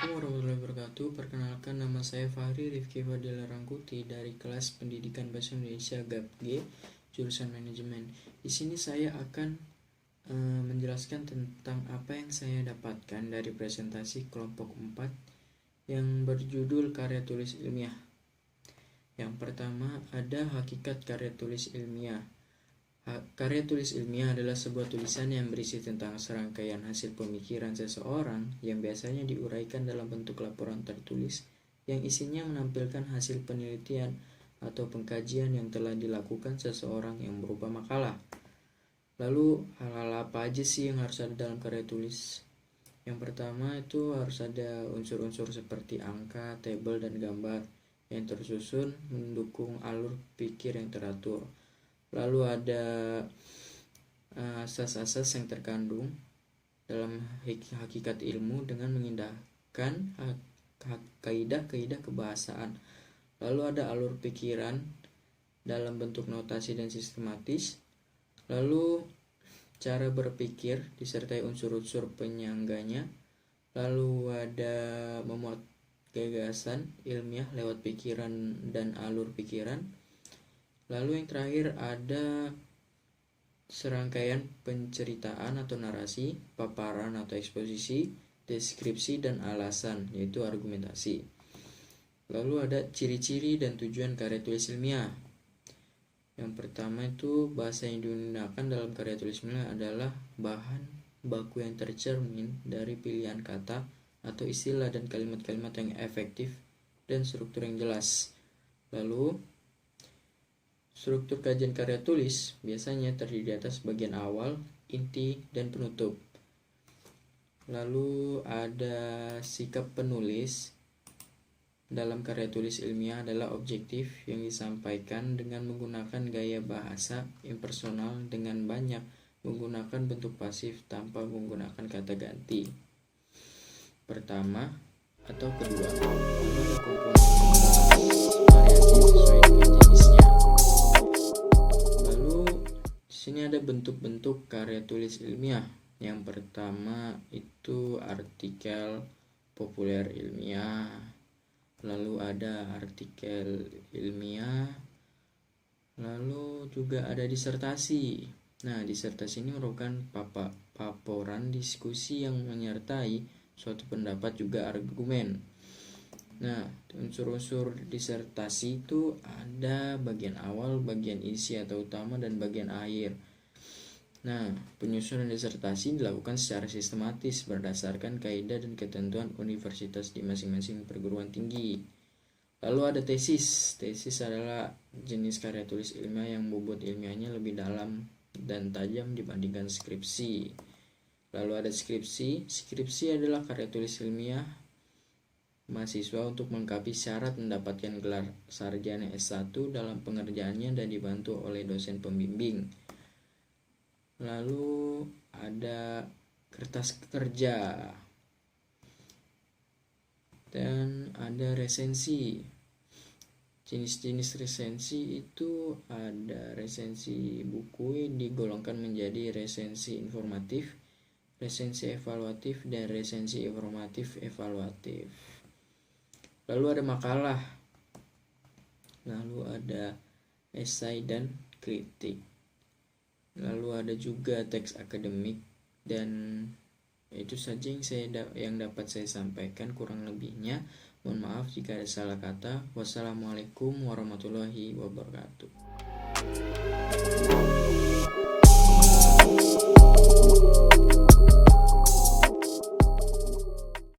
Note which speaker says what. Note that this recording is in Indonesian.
Speaker 1: Assalamualaikum warahmatullahi wabarakatuh. Perkenalkan, nama saya Fahri Rifki Fadila Rangkuti dari kelas Pendidikan Bahasa Indonesia GAP G, jurusan Manajemen. Di sini saya akan menjelaskan tentang apa yang saya dapatkan dari presentasi kelompok 4 yang berjudul karya tulis ilmiah. Yang pertama ada hakikat karya tulis ilmiah. Karya tulis ilmiah adalah sebuah tulisan yang berisi tentang serangkaian hasil pemikiran seseorang yang biasanya diuraikan dalam bentuk laporan tertulis yang isinya menampilkan hasil penelitian atau pengkajian yang telah dilakukan seseorang yang berupa makalah. Lalu hal-hal apa aja sih yang harus ada dalam karya tulis? Yang pertama itu harus ada unsur-unsur seperti angka, tabel, dan gambar yang tersusun mendukung alur pikir yang teratur. Lalu ada asas-asas yang terkandung dalam hakikat ilmu dengan mengindahkan kaidah-kaidah kebahasaan. Lalu ada alur pikiran dalam bentuk notasi dan sistematis. Lalu cara berpikir disertai unsur-unsur penyangganya. Lalu ada memuat gagasan ilmiah lewat pikiran dan alur pikiran. Lalu yang terakhir ada serangkaian penceritaan atau narasi, paparan atau eksposisi, deskripsi, dan alasan, yaitu argumentasi. Lalu ada ciri-ciri dan tujuan karya tulis ilmiah. Yang pertama itu bahasa yang digunakan dalam karya tulis ilmiah adalah bahan baku yang tercermin dari pilihan kata atau istilah dan kalimat-kalimat yang efektif dan struktur yang jelas. Lalu struktur kajian karya tulis biasanya terdiri di atas bagian awal, inti, dan penutup. Lalu ada sikap penulis dalam karya tulis ilmiah adalah objektif yang disampaikan dengan menggunakan gaya bahasa impersonal dengan banyak menggunakan bentuk pasif tanpa menggunakan kata ganti. Pertama atau kedua, variasi sesuai dengan jenisnya. Sini ada bentuk-bentuk karya tulis ilmiah. Yang pertama itu artikel populer ilmiah. Lalu ada artikel ilmiah. Lalu juga ada disertasi. Nah, disertasi ini merupakan paparan diskusi yang menyertai suatu pendapat juga argumen. Nah, unsur-unsur disertasi itu ada bagian awal, bagian isi atau utama, dan bagian akhir. Nah, penyusunan disertasi dilakukan secara sistematis berdasarkan kaidah dan ketentuan universitas di masing-masing perguruan tinggi. Lalu ada tesis. Tesis adalah jenis karya tulis ilmiah yang bobot ilmiahnya lebih dalam dan tajam dibandingkan skripsi. Lalu ada skripsi. Skripsi adalah karya tulis ilmiah mahasiswa untuk melengkapi syarat mendapatkan gelar sarjana S1 dalam pengerjaannya dan dibantu oleh dosen pembimbing. Lalu ada kertas kerja dan ada resensi. Jenis-jenis resensi itu ada resensi buku digolongkan menjadi resensi informatif, resensi evaluatif, dan resensi informatif evaluatif. Lalu ada makalah, lalu ada esai dan kritik, lalu ada juga teks akademik, dan itu saja yang dapat saya sampaikan. Kurang lebihnya mohon maaf jika ada salah kata. Wassalamualaikum warahmatullahi wabarakatuh.